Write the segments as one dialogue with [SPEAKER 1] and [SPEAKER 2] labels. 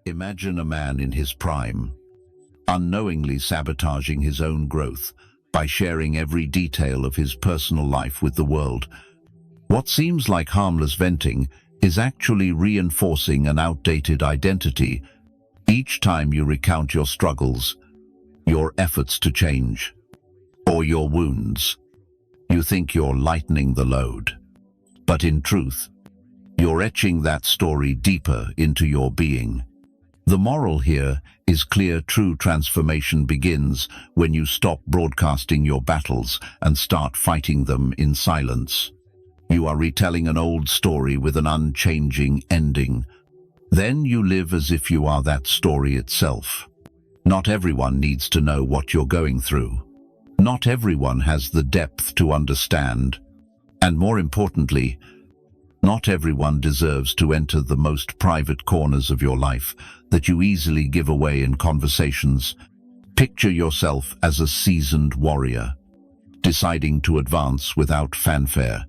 [SPEAKER 1] Imagine a man in his prime, unknowingly sabotaging his own growth by sharing every detail of his personal life with the world. What seems like harmless venting is actually reinforcing an outdated identity. Each time you recount your struggles, your efforts to change, or your wounds, you think you're lightening the load. But in truth, you're etching that story deeper into your being. The moral here is clear: true transformation begins when you stop broadcasting your battles and start fighting them in silence. You are retelling an old story with an unchanging ending. Then you live as if you are that story itself. Not everyone needs to know what you're going through. Not everyone has the depth to understand. And more importantly, not everyone deserves to enter the most private corners of your life that you easily give away in conversations. Picture yourself as a seasoned warrior, deciding to advance without fanfare.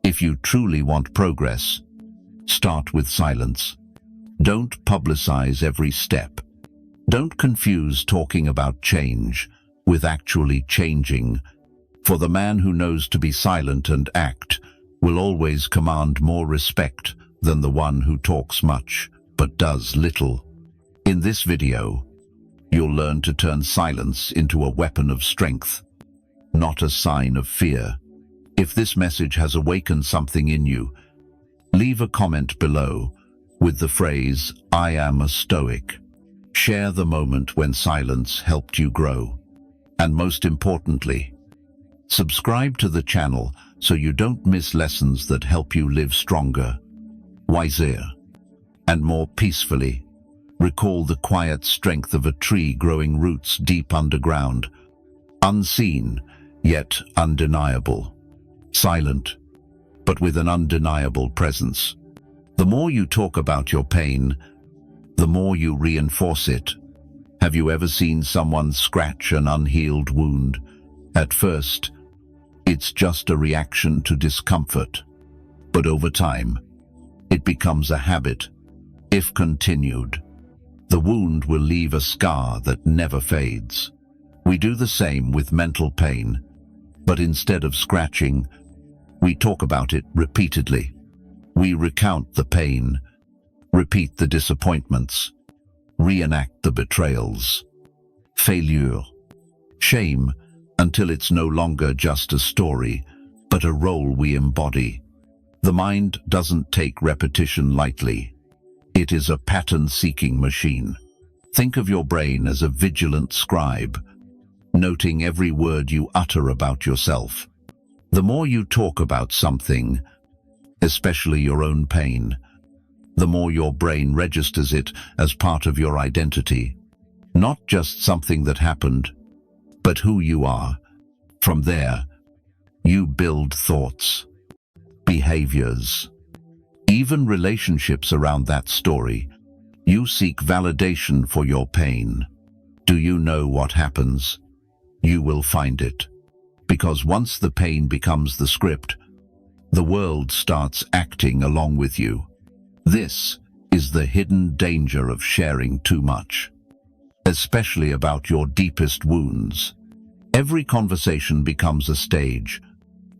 [SPEAKER 1] If you truly want progress, start with silence. Don't publicize every step. Don't confuse talking about change with actually changing. For the man who knows to be silent and act will always command more respect than the one who talks much but does little. In this video, you'll learn to turn silence into a weapon of strength, not a sign of fear. If this message has awakened something in you, leave a comment below with the phrase, "I am a Stoic." Share the moment when silence helped you grow. And most importantly, subscribe to the channel so you don't miss lessons that help you live stronger, wiser, and more peacefully. Recall the quiet strength of a tree growing roots deep underground, unseen yet undeniable, silent but with an undeniable presence. The more you talk about your pain, the more you reinforce it. Have you ever seen someone scratch an unhealed wound? At first, it's just a reaction to discomfort, but over time, it becomes a habit. If continued, the wound will leave a scar that never fades. We do the same with mental pain, but instead of scratching, we talk about it repeatedly. We recount the pain, repeat the disappointments, reenact the betrayals, failure, shame, until it's no longer just a story, but a role we embody. The mind doesn't take repetition lightly. It is a pattern-seeking machine. Think of your brain as a vigilant scribe, noting every word you utter about yourself. The more you talk about something, especially your own pain, the more your brain registers it as part of your identity. Not just something that happened, but who you are. From there, you build thoughts, behaviors, even relationships around that story. You seek validation for your pain. Do you know what happens? You will find it. Because once the pain becomes the script, the world starts acting along with you. This is the hidden danger of sharing too much, especially about your deepest wounds. Every conversation becomes a stage,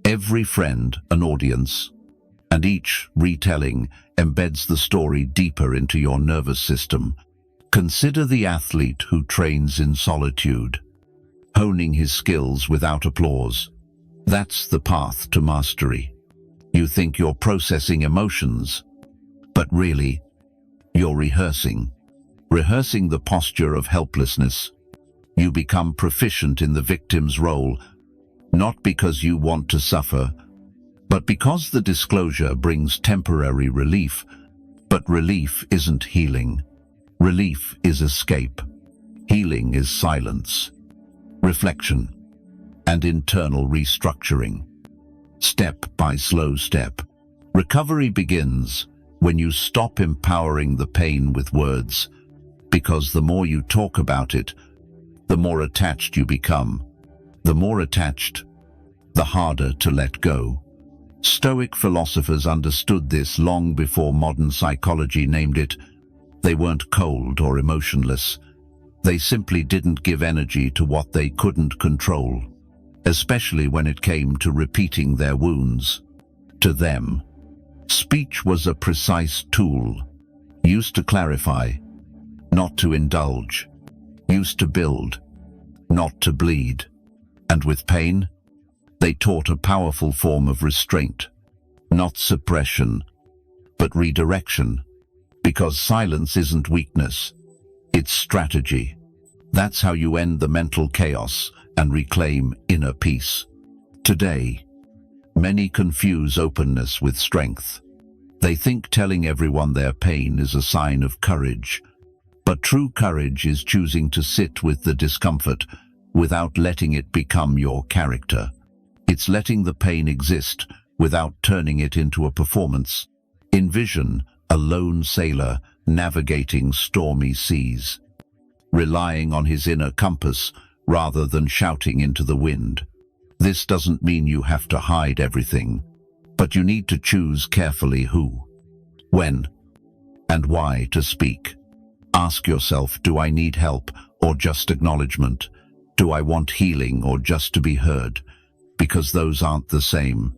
[SPEAKER 1] every friend an audience, and each retelling embeds the story deeper into your nervous system. Consider the athlete who trains in solitude, honing his skills without applause. That's the path to mastery. You think you're processing emotions, but really, you're rehearsing the posture of helplessness. You become proficient in the victim's role, not because you want to suffer, but because the disclosure brings temporary relief. But relief isn't healing. Relief is escape. Healing is silence, reflection, and internal restructuring. Step by slow step, recovery begins when you stop empowering the pain with words, because the more you talk about it, the more attached you become. The more attached, the harder to let go. Stoic philosophers understood this long before modern psychology named it They weren't cold or emotionless. They simply didn't give energy to what they couldn't control, especially when it came to repeating their wounds. To them, speech was a precise tool, used to clarify, not to indulge, used to build, not to bleed. And with pain, they taught a powerful form of restraint, not suppression, but redirection. Because silence isn't weakness, it's strategy. That's how you end the mental chaos and reclaim inner peace. Today, many confuse openness with strength. They think telling everyone their pain is a sign of courage. But true courage is choosing to sit with the discomfort without letting it become your character. It's letting the pain exist without turning it into a performance. Envision a lone sailor navigating stormy seas, relying on his inner compass rather than shouting into the wind. This doesn't mean you have to hide everything, but you need to choose carefully who, when, and why to speak. Ask yourself, do I need help or just acknowledgement? Do I want healing or just to be heard? Because those aren't the same.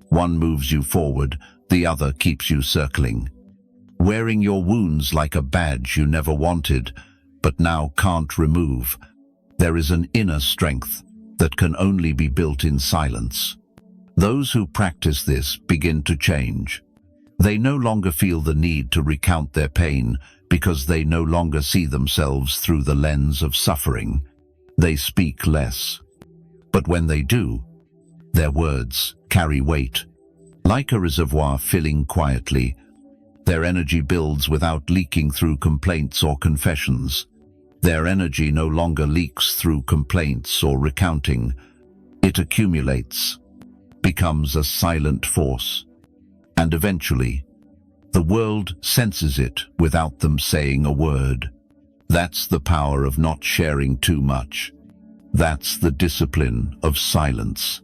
[SPEAKER 1] One moves you forward, the other keeps you circling. Wearing your wounds like a badge you never wanted, but now can't remove. There is an inner strength that can only be built in silence. Those who practice this begin to change. They no longer feel the need to recount their pain because they no longer see themselves through the lens of suffering. They speak less. But when they do, their words carry weight. Like a reservoir filling quietly, their energy builds without leaking through complaints or confessions. Their energy no longer leaks through complaints or recounting. It accumulates, becomes a silent force, and eventually, the world senses it without them saying a word. That's the power of not sharing too much. That's the discipline of silence.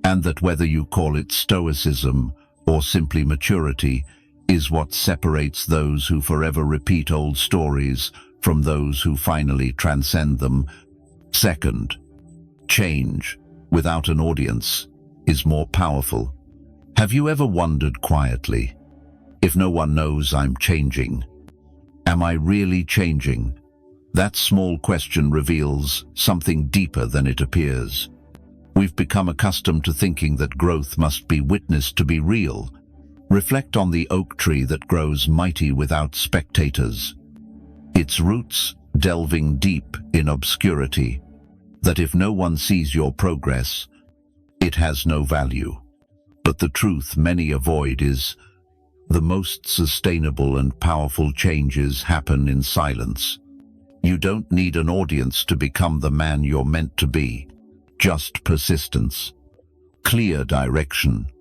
[SPEAKER 1] And that whether you call it Stoicism or simply maturity, is what separates those who forever repeat old stories from those who finally transcend them. Second, change without an audience is more powerful. Have you ever wondered quietly, if no one knows I'm changing, am I really changing? That small question reveals something deeper than it appears. We've become accustomed to thinking that growth must be witnessed to be real. Reflect on the oak tree that grows mighty without spectators. Its roots delving deep in obscurity, that if no one sees your progress, it has no value. But the truth many avoid is, the most sustainable and powerful changes happen in silence. You don't need an audience to become the man you're meant to be. Just persistence, clear direction,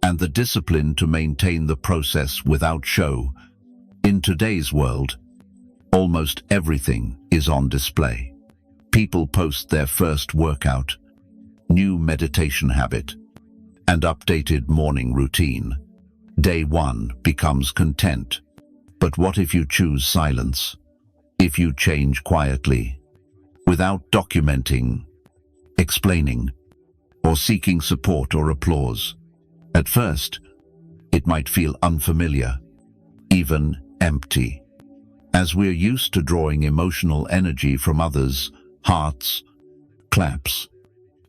[SPEAKER 1] and the discipline to maintain the process without show. In today's world, almost everything is on display. People post their first workout, new meditation habit, and updated morning routine. Day one becomes content. But what if you choose silence? If you change quietly, without documenting, explaining, or seeking support or applause? At first, it might feel unfamiliar, even empty, as we're used to drawing emotional energy from others, hearts, claps,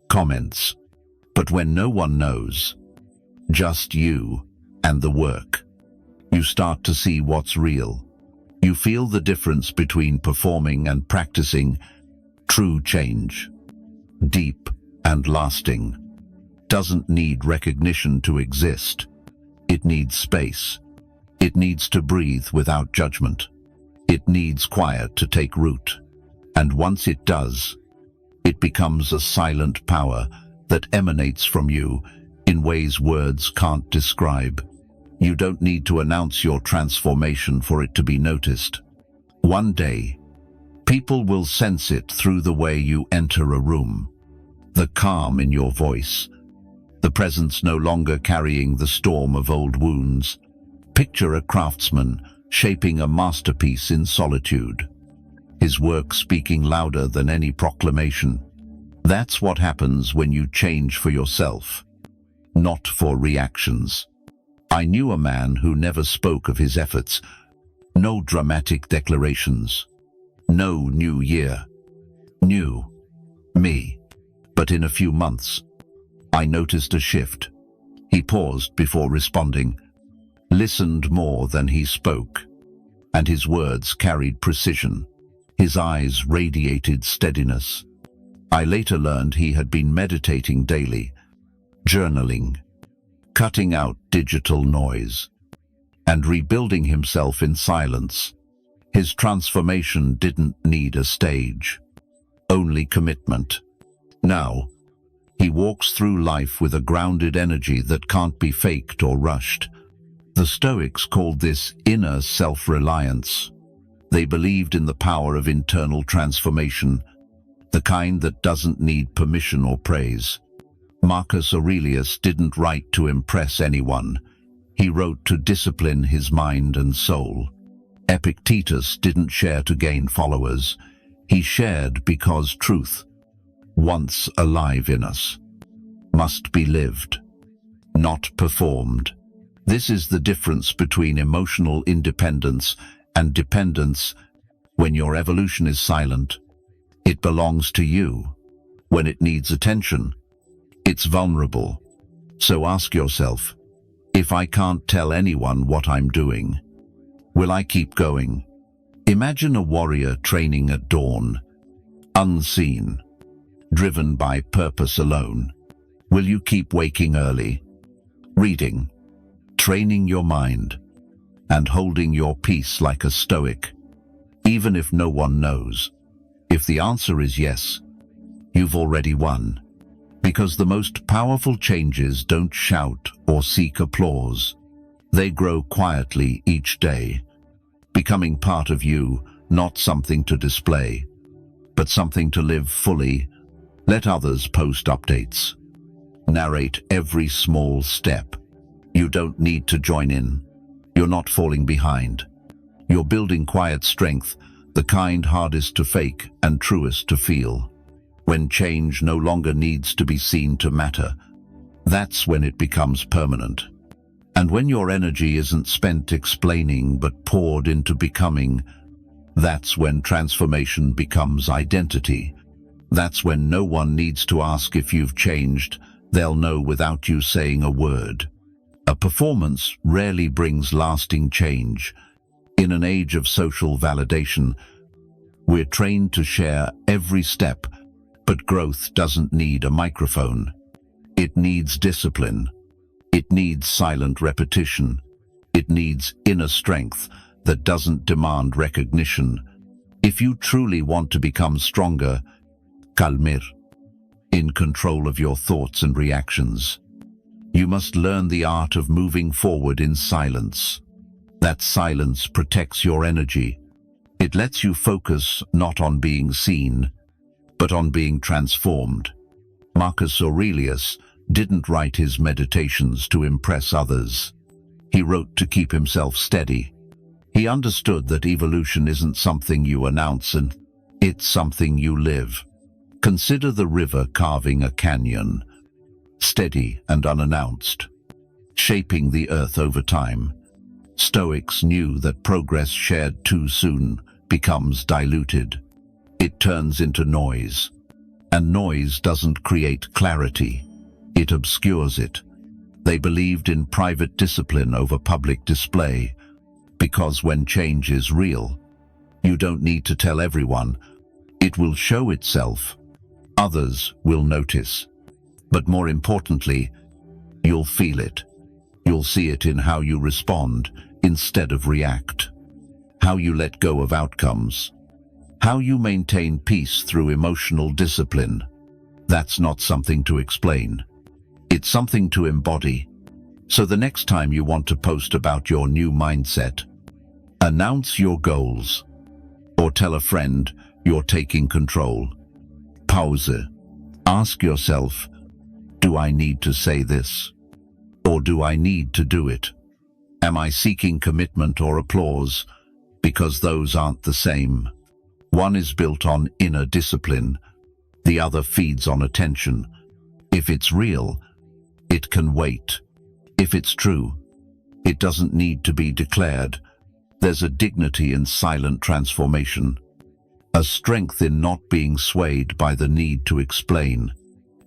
[SPEAKER 1] comments. But when no one knows, just you and the work, you start to see what's real. You feel the difference between performing and practicing. True change, deep and lasting, doesn't need recognition to exist. It needs space. It needs to breathe without judgment. It needs quiet to take root. And once it does, it becomes a silent power that emanates from you in ways words can't describe. You don't need to announce your transformation for it to be noticed. One day, people will sense it through the way you enter a room, the calm in your voice, the presence no longer carrying the storm of old wounds. Picture a craftsman shaping a masterpiece in solitude. His work speaking louder than any proclamation. That's what happens when you change for yourself, not for reactions. I knew a man who never spoke of his efforts. No dramatic declarations. No new year. New me. But in a few months, I noticed a shift. He paused before responding, listened more than he spoke, and his words carried precision. His eyes radiated steadiness. I later learned he had been meditating daily, journaling, cutting out digital noise, and rebuilding himself in silence. His transformation didn't need a stage, only commitment. Now, he walks through life with a grounded energy that can't be faked or rushed. The Stoics called this inner self-reliance. They believed in the power of internal transformation, the kind that doesn't need permission or praise. Marcus Aurelius didn't write to impress anyone. He wrote to discipline his mind and soul. Epictetus didn't share to gain followers. He shared because truth, once alive in us, must be lived, not performed. This is the difference between emotional independence and dependence. When your evolution is silent, it belongs to you. When it needs attention, it's vulnerable. So ask yourself, if I can't tell anyone what I'm doing, will I keep going? Imagine a warrior training at dawn, unseen, driven by purpose alone. Will you keep waking early, reading, training your mind, and holding your peace like a Stoic, even if no one knows? If the answer is yes, you've already won. Because the most powerful changes don't shout or seek applause. They grow quietly each day, becoming part of you, not something to display, but something to live fully. Let others post updates. Narrate every small step. You don't need to join in. You're not falling behind. You're building quiet strength, the kind hardest to fake and truest to feel. When change no longer needs to be seen to matter, that's when it becomes permanent. And when your energy isn't spent explaining but poured into becoming, that's when transformation becomes identity. That's when no one needs to ask if you've changed. They'll know without you saying a word. A performance rarely brings lasting change. In an age of social validation, we're trained to share every step, but growth doesn't need a microphone. It needs discipline. It needs silent repetition. It needs inner strength that doesn't demand recognition. If you truly want to become stronger, kalmir, in control of your thoughts and reactions, you must learn the art of moving forward in silence. That silence protects your energy. It lets you focus not on being seen, but on being transformed. Marcus Aurelius didn't write his meditations to impress others. He wrote to keep himself steady. He understood that evolution isn't something you announce, and it's something you live. Consider the river carving a canyon, steady and unannounced, shaping the earth over time. Stoics knew that progress shared too soon becomes diluted. It turns into noise, and noise doesn't create clarity. It obscures it. They believed in private discipline over public display, because when change is real, you don't need to tell everyone. It will show itself. Others will notice. But more importantly, you'll feel it. You'll see it in how you respond instead of react, how you let go of outcomes, how you maintain peace through emotional discipline. That's not something to explain. It's something to embody. So the next time you want to post about your new mindset, announce your goals, or tell a friend you're taking control. Pause. Ask yourself, do I need to say this? Or do I need to do it? Am I seeking commitment or applause? Because those aren't the same. One is built on inner discipline, the other feeds on attention. If it's real, it can wait. If it's true, it doesn't need to be declared. There's a dignity in silent transformation, a strength in not being swayed by the need to explain.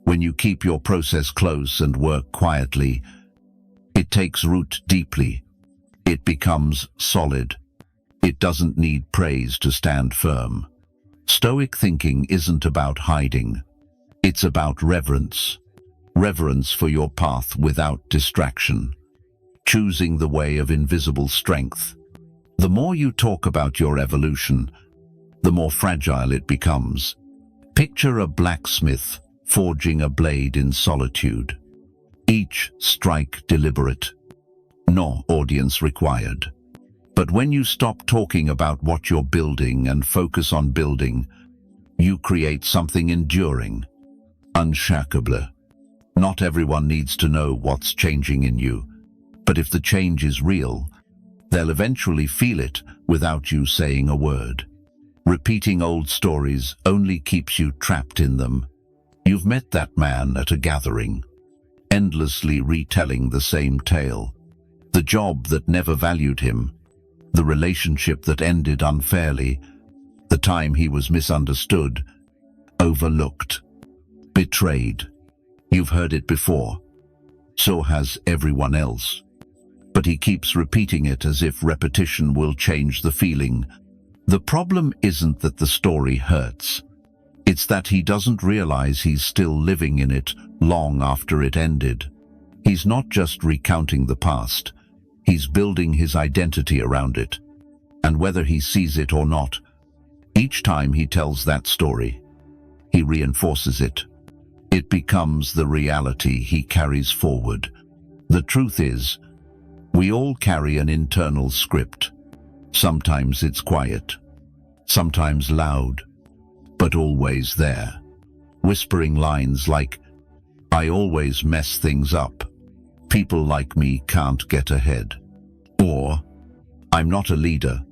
[SPEAKER 1] When you keep your process close and work quietly, it takes root deeply. It becomes solid. It doesn't need praise to stand firm. Stoic thinking isn't about hiding. It's about reverence. Reverence for your path without distraction. Choosing the way of invisible strength. The more you talk about your evolution, the more fragile it becomes. Picture a blacksmith forging a blade in solitude. Each strike deliberate. No audience required. But when you stop talking about what you're building and focus on building, you create something enduring, unshakable. Not everyone needs to know what's changing in you, but if the change is real, they'll eventually feel it without you saying a word. Repeating old stories only keeps you trapped in them. You've met that man at a gathering, endlessly retelling the same tale. The job that never valued him, the relationship that ended unfairly, the time he was misunderstood, overlooked, betrayed. You've heard it before. So has everyone else. But he keeps repeating it as if repetition will change the feeling. The problem isn't that the story hurts. It's that he doesn't realize he's still living in it long after it ended. He's not just recounting the past. He's building his identity around it. And whether he sees it or not, each time he tells that story, he reinforces it. It becomes the reality he carries forward. The truth is, we all carry an internal script. Sometimes it's quiet, sometimes loud, but always there. Whispering lines like, "I always mess things up. People like me can't get ahead." Or, "I'm not a leader."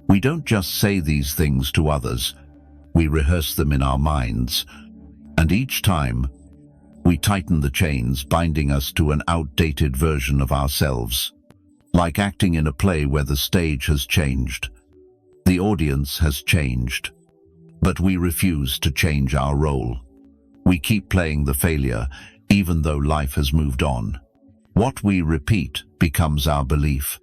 [SPEAKER 1] We don't just say these things to others, we rehearse them in our minds. And each time, we tighten the chains binding us to an outdated version of ourselves. Like acting in a play where the stage has changed. The audience has changed. But we refuse to change our role. We keep playing the failure, even though life has moved on. What we repeat becomes our belief,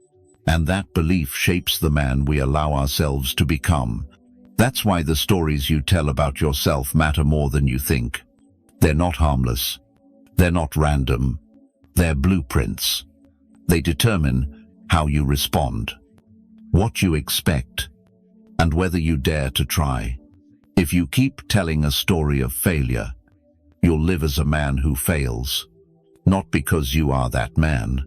[SPEAKER 1] and that belief shapes the man we allow ourselves to become. That's why the stories you tell about yourself matter more than you think. They're not harmless. They're not random. They're blueprints. They determine how you respond, what you expect, and whether you dare to try. If you keep telling a story of failure, you'll live as a man who fails, not because you are that man,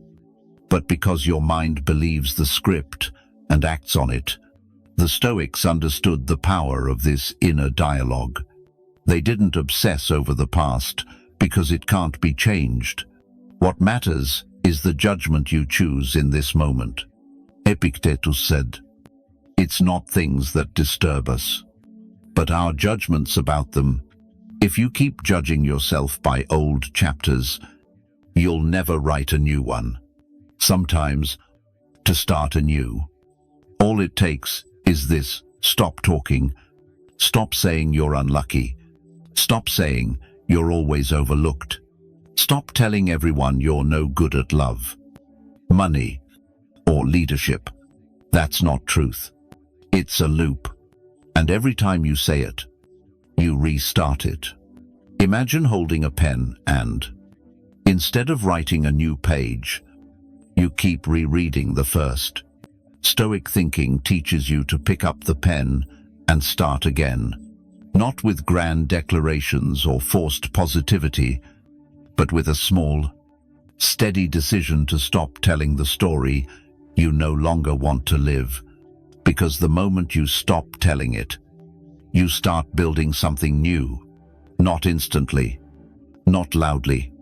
[SPEAKER 1] but because your mind believes the script and acts on it. The Stoics understood the power of this inner dialogue. They didn't obsess over the past because it can't be changed. What matters is the judgment you choose in this moment. Epictetus said, "It's not things that disturb us, but our judgments about them. If you keep judging yourself by old chapters, you'll never write a new one. Sometimes, to start anew, all it takes is this: stop talking, stop saying you're unlucky, stop saying you're always overlooked, stop telling everyone you're no good at love, money, or leadership. That's not truth. It's a loop. And every time you say it, you restart it. Imagine holding a pen and, instead of writing a new page, you keep rereading the first. Stoic thinking teaches you to pick up the pen and start again, not with grand declarations or forced positivity, but with a small, steady decision to stop telling the story you no longer want to live. Because the moment you stop telling it, you start building something new. Not instantly, not loudly,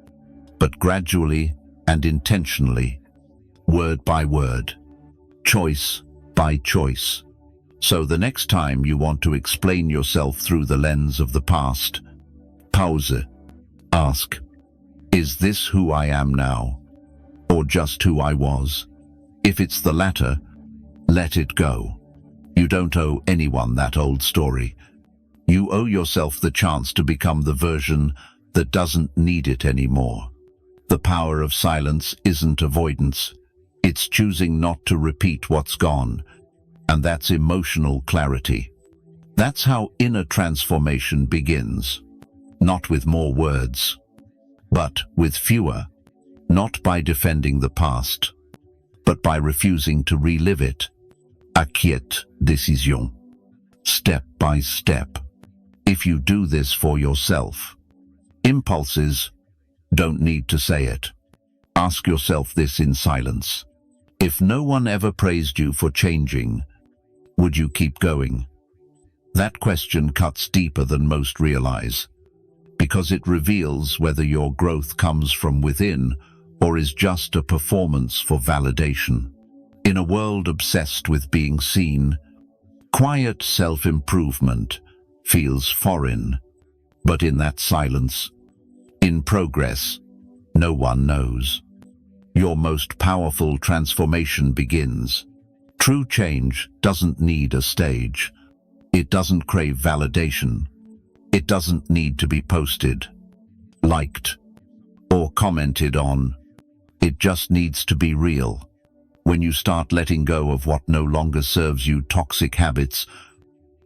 [SPEAKER 1] but gradually and intentionally. word by word, choice by choice. So the next time you want to explain yourself through the lens of the past, pause. Ask, is this who I am now, or just who I was? If it's the latter, let it go. You don't owe anyone that old story. You owe yourself the chance to become the version that doesn't need it anymore. The power of silence isn't avoidance. It's choosing not to repeat what's gone. And that's emotional clarity. That's how inner transformation begins. Not with more words, but with fewer. Not by defending the past, but by refusing to relive it. Acquiesce, décision. Step by step. If you do this for yourself, impulses don't need to say it. Ask yourself this in silence. If no one ever praised you for changing, would you keep going? That question cuts deeper than most realize, because it reveals whether your growth comes from within or is just a performance for validation. In a world obsessed with being seen, quiet self-improvement feels foreign. But in that silence, in progress, no one knows. Your most powerful transformation begins. True change doesn't need a stage. It doesn't crave validation. It doesn't need to be posted, liked, or commented on. It just needs to be real. When you start letting go of what no longer serves you, toxic habits,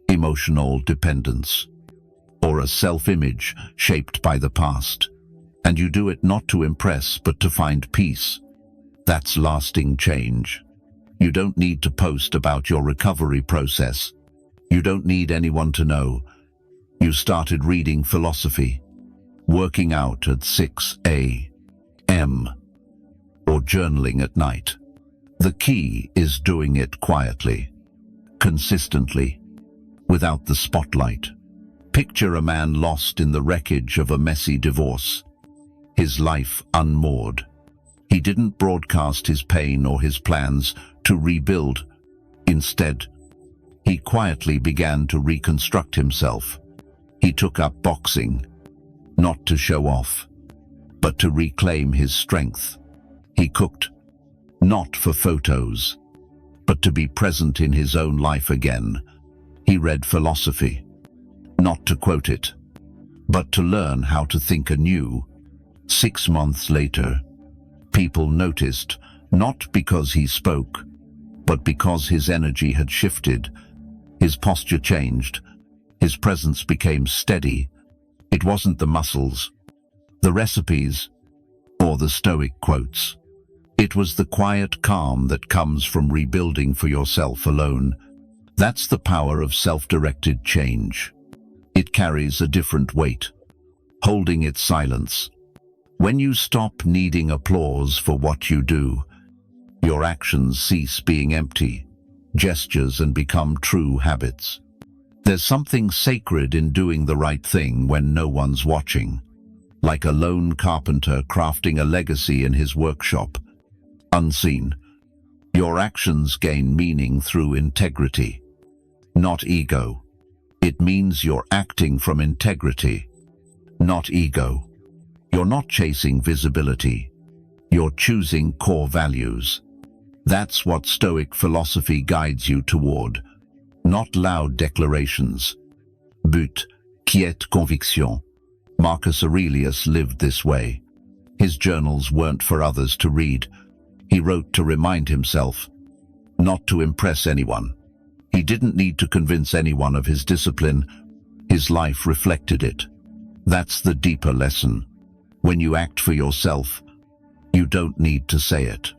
[SPEAKER 1] emotional dependence, or a self-image shaped by the past, and you do it not to impress but to find peace, that's lasting change. You don't need to post about your recovery process. You don't need anyone to know. You started reading philosophy, working out at 6 a.m., or journaling at night. The key is doing it quietly, consistently, without the spotlight. Picture a man lost in the wreckage of a messy divorce, his life unmoored. He didn't broadcast his pain or his plans to rebuild. Instead, he quietly began to reconstruct himself. He took up boxing, not to show off, but to reclaim his strength. He cooked, not for photos, but to be present in his own life again. He read philosophy, not to quote it, but to learn how to think anew. 6 months later, people noticed, not because he spoke, but because his energy had shifted. His posture changed. His presence became steady. It wasn't the muscles, the recipes, or the Stoic quotes. It was the quiet calm that comes from rebuilding for yourself alone. That's the power of self-directed change. It carries a different weight, holding its silence. When you stop needing applause for what you do, your actions cease being empty gestures and become true habits. There's something sacred in doing the right thing when no one's watching, like a lone carpenter crafting a legacy in his workshop, unseen. Your actions gain meaning through integrity, not ego. It means you're acting from integrity, not ego. You're not chasing visibility. You're choosing core values. That's what Stoic philosophy guides you toward. Not loud declarations. But quiet conviction. Marcus Aurelius lived this way. His journals weren't for others to read. He wrote to remind himself, not to impress anyone. He didn't need to convince anyone of his discipline. His life reflected it. That's the deeper lesson. When you act for yourself, you don't need to say it.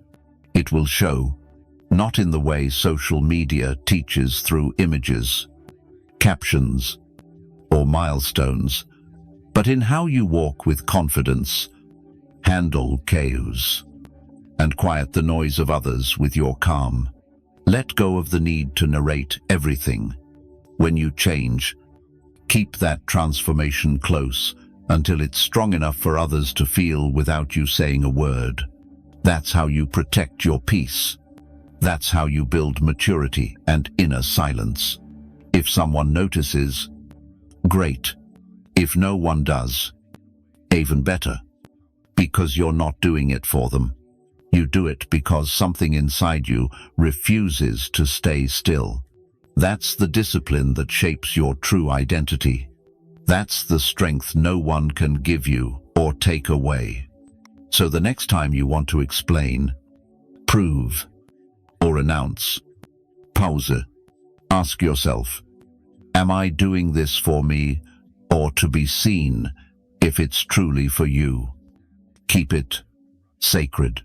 [SPEAKER 1] It will show, not in the way social media teaches through images, captions, or milestones, but in how you walk with confidence, handle chaos, and quiet the noise of others with your calm. Let go of the need to narrate everything. When you change, keep that transformation close until it's strong enough for others to feel without you saying a word. That's how you protect your peace. That's how you build maturity and inner silence. If someone notices, great. If no one does, even better. Because you're not doing it for them. You do it because something inside you refuses to stay still. That's the discipline that shapes your true identity. That's the strength no one can give you or take away. So the next time you want to explain, prove, or announce, pause. Ask yourself, am I doing this for me or to be seen if it's truly for you? Keep it sacred.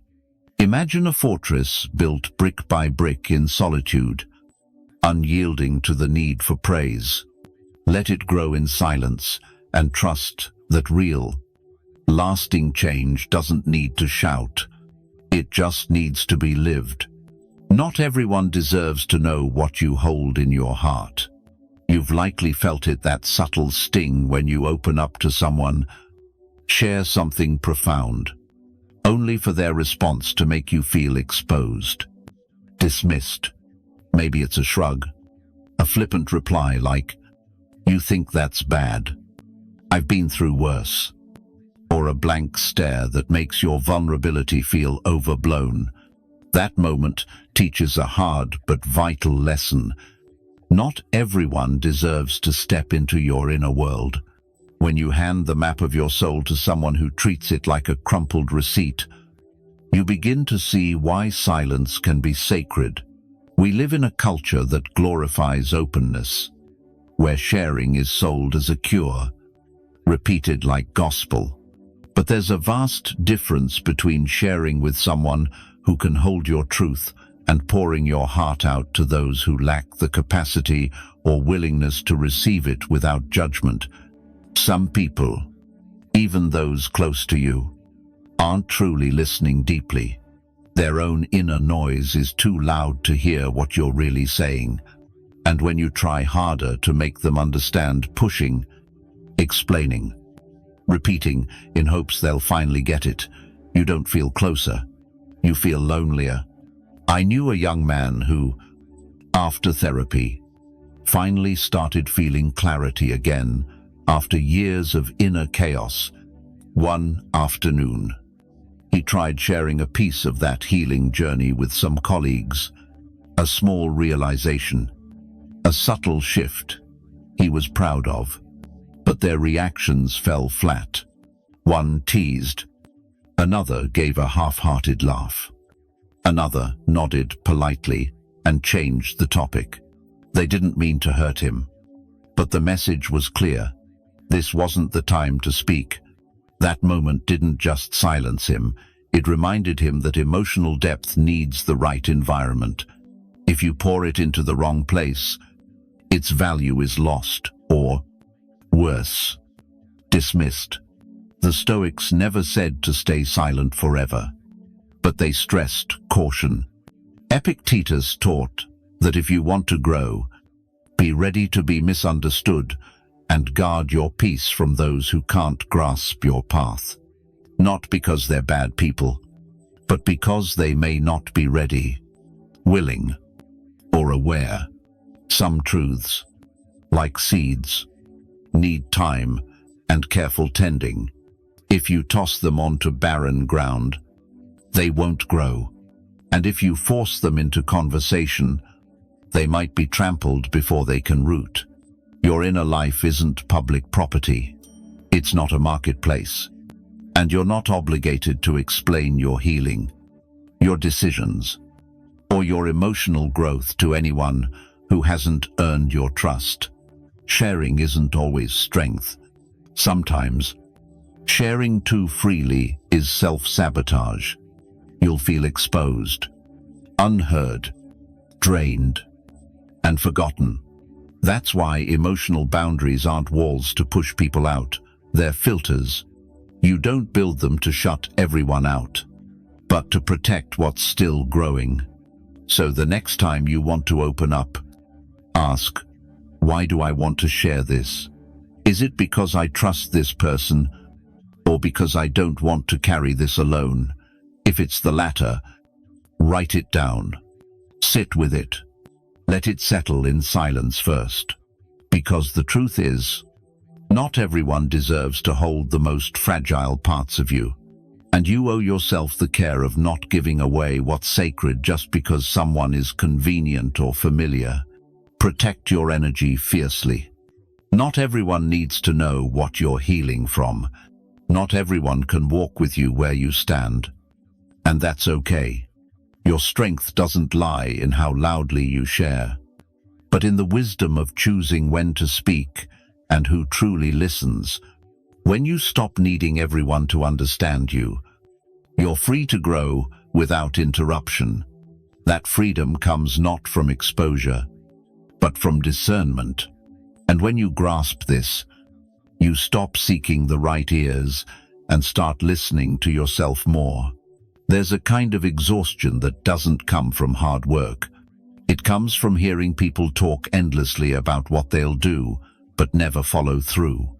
[SPEAKER 1] Imagine a fortress built brick by brick in solitude, unyielding to the need for praise. Let it grow in silence and trust that real, lasting change doesn't need to shout. It just needs to be lived. Not everyone deserves to know what you hold in your heart. You've likely felt it, that subtle sting when you open up to someone, share something profound, only for their response to make you feel exposed, dismissed. Maybe it's a shrug, a flippant reply like, "You think that's bad? I've been through worse." Or a blank stare that makes your vulnerability feel overblown. That moment teaches a hard but vital lesson. Not everyone deserves to step into your inner world. When you hand the map of your soul to someone who treats it like a crumpled receipt, you begin to see why silence can be sacred. We live in a culture that glorifies openness, where sharing is sold as a cure, repeated like gospel. But there's a vast difference between sharing with someone who can hold your truth and pouring your heart out to those who lack the capacity or willingness to receive it without judgment. Some people, even those close to you, aren't truly listening deeply. Their own inner noise is too loud to hear what you're really saying. And when you try harder to make them understand, pushing, explaining, repeating in hopes they'll finally get it, you don't feel closer. You feel lonelier. I knew a young man who, after therapy, finally started feeling clarity again after years of inner chaos. One afternoon, he tried sharing a piece of that healing journey with some colleagues. A small realization, a subtle shift he was proud of, but their reactions fell flat. One teased, another gave a half-hearted laugh. Another nodded politely and changed the topic. They didn't mean to hurt him, but the message was clear. This wasn't the time to speak. That moment didn't just silence him, it reminded him that emotional depth needs the right environment. If you pour it into the wrong place, its value is lost, or, worse, dismissed. The Stoics never said to stay silent forever, but they stressed caution. Epictetus taught that if you want to grow, be ready to be misunderstood and guard your peace from those who can't grasp your path. Not because they're bad people, but because they may not be ready, willing, or aware. Some truths, like seeds, need time and careful tending. If you toss them onto barren ground, they won't grow. And if you force them into conversation, they might be trampled before they can root. Your inner life isn't public property. It's not a marketplace. And you're not obligated to explain your healing, your decisions, or your emotional growth to anyone who hasn't earned your trust. Sharing isn't always strength. Sometimes, sharing too freely is self-sabotage. You'll feel exposed, unheard, drained, and forgotten. That's why emotional boundaries aren't walls to push people out. They're filters. You don't build them to shut everyone out, but to protect what's still growing. So the next time you want to open up, ask, why do I want to share this? Is it because I trust this person, or because I don't want to carry this alone? If it's the latter, write it down. Sit with it. Let it settle in silence first. Because the truth is, not everyone deserves to hold the most fragile parts of you. And you owe yourself the care of not giving away what's sacred just because someone is convenient or familiar. Protect your energy fiercely. Not everyone needs to know what you're healing from. Not everyone can walk with you where you stand. And that's okay. Your strength doesn't lie in how loudly you share, but in the wisdom of choosing when to speak and who truly listens. When you stop needing everyone to understand you, you're free to grow without interruption. That freedom comes not from exposure, but from discernment. And when you grasp this, you stop seeking the right ears and start listening to yourself more. There's a kind of exhaustion that doesn't come from hard work. It comes from hearing people talk endlessly about what they'll do, but never follow through.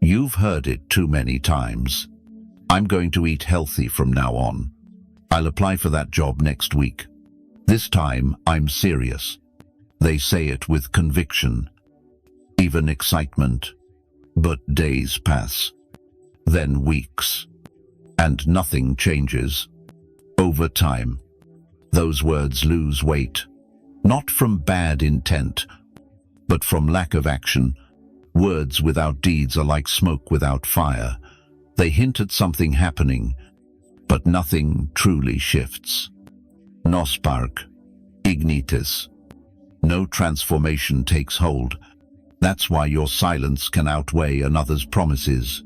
[SPEAKER 1] You've heard it too many times. I'm going to eat healthy from now on. I'll apply for that job next week. This time, I'm serious. They say it with conviction, even excitement. But days pass, then weeks, and nothing changes. Over time, those words lose weight, not from bad intent, but from lack of action. Words without deeds are like smoke without fire. They hint at something happening, but nothing truly shifts. No spark, ignitis. No transformation takes hold. That's why your silence can outweigh another's promises.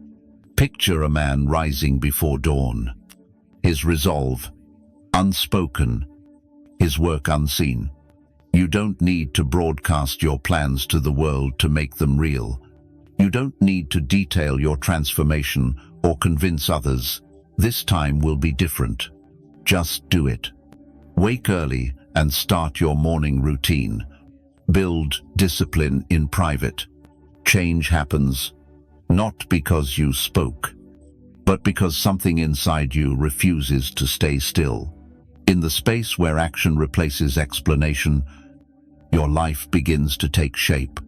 [SPEAKER 1] Picture a man rising before dawn. His resolve, unspoken. His work unseen. You don't need to broadcast your plans to the world to make them real. You don't need to detail your transformation or convince others. This time will be different. Just do it. Wake early and start your morning routine. Build discipline in private. Change happens, not because you spoke, but because something inside you refuses to stay still. In the space where action replaces explanation, your life begins to take shape.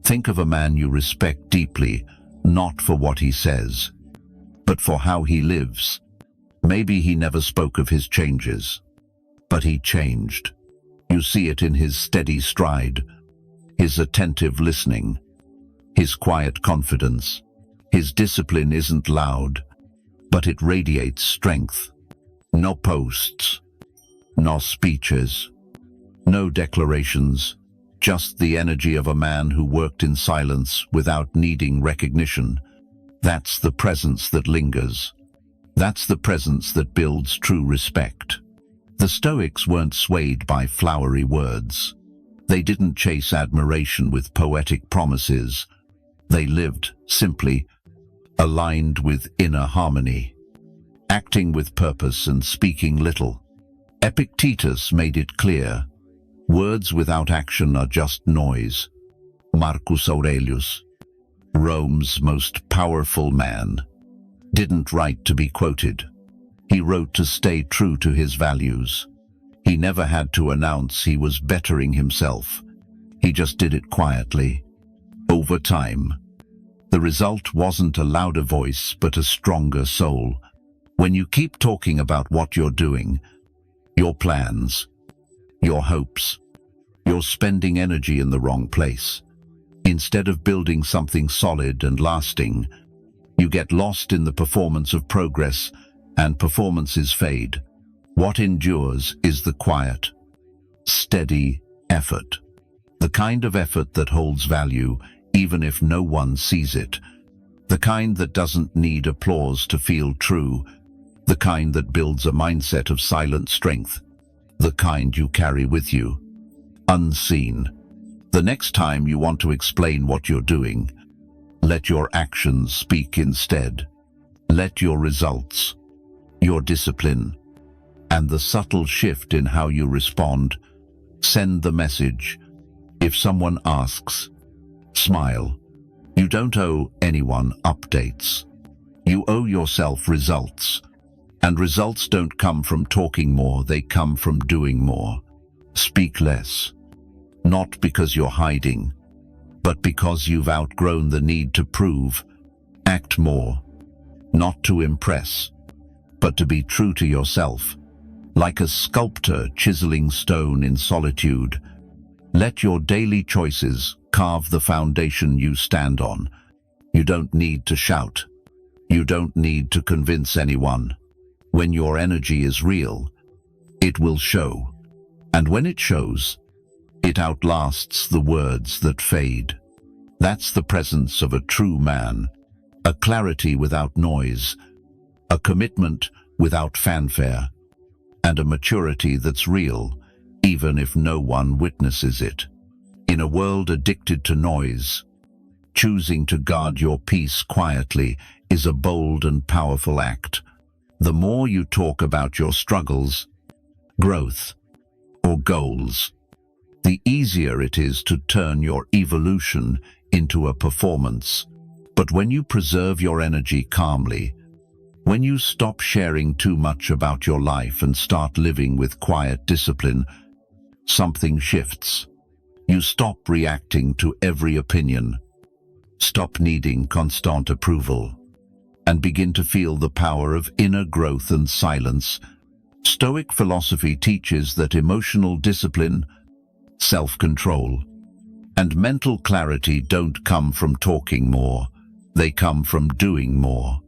[SPEAKER 1] Think of a man you respect deeply, not for what he says, but for how he lives. Maybe he never spoke of his changes, but he changed. You see it in his steady stride, his attentive listening, his quiet confidence. His discipline isn't loud, but it radiates strength. No posts, no speeches, no declarations, just the energy of a man who worked in silence without needing recognition. That's the presence that lingers. That's the presence that builds true respect. The Stoics weren't swayed by flowery words. They didn't chase admiration with poetic promises. They lived simply, aligned with inner harmony, acting with purpose and speaking little. Epictetus made it clear, words without action are just noise. Marcus Aurelius, Rome's most powerful man, didn't write to be quoted. He wrote to stay true to his values. He never had to announce he was bettering himself. He just did it quietly. Over time, the result wasn't a louder voice, but a stronger soul. When you keep talking about what you're doing, your plans, your hopes, you're spending energy in the wrong place. Instead of building something solid and lasting, you get lost in the performance of progress, and performances fade. What endures is the quiet, steady effort. The kind of effort that holds value even if no one sees it. The kind that doesn't need applause to feel true. The kind that builds a mindset of silent strength. The kind you carry with you, unseen. The next time you want to explain what you're doing, let your actions speak instead. Let your results, your discipline, and the subtle shift in how you respond send the message. If someone asks, smile. You don't owe anyone updates. You owe yourself results. And results don't come from talking more, they come from doing more. Speak less. Not because you're hiding, but because you've outgrown the need to prove. Act more. Not to impress, but to be true to yourself. Like a sculptor chiseling stone in solitude, let your daily choices carve the foundation you stand on. You don't need to shout. You don't need to convince anyone. When your energy is real, it will show. And when it shows, it outlasts the words that fade. That's the presence of a true man, a clarity without noise, a commitment without fanfare, and a maturity that's real, even if no one witnesses it. In a world addicted to noise, choosing to guard your peace quietly is a bold and powerful act. The more you talk about your struggles, growth, or goals, the easier it is to turn your evolution into a performance. But when you preserve your energy calmly, when you stop sharing too much about your life and start living with quiet discipline, something shifts. You stop reacting to every opinion, stop needing constant approval, and begin to feel the power of inner growth and silence. Stoic philosophy teaches that emotional discipline, self-control, and mental clarity don't come from talking more, they come from doing more.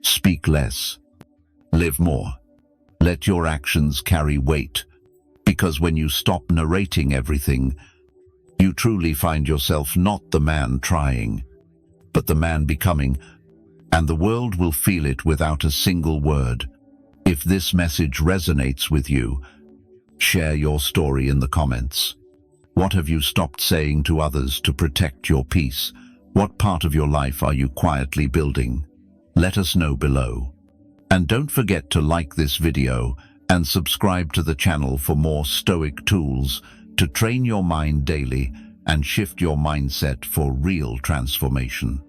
[SPEAKER 1] Speak less. Live more. Let your actions carry weight, because when you stop narrating everything, you truly find yourself not the man trying, but the man becoming, and the world will feel it without a single word. If this message resonates with you, share your story in the comments. What have you stopped saying to others to protect your peace? What part of your life are you quietly building? Let us know below. And don't forget to like this video and subscribe to the channel for more Stoic tools to train your mind daily and shift your mindset for real transformation.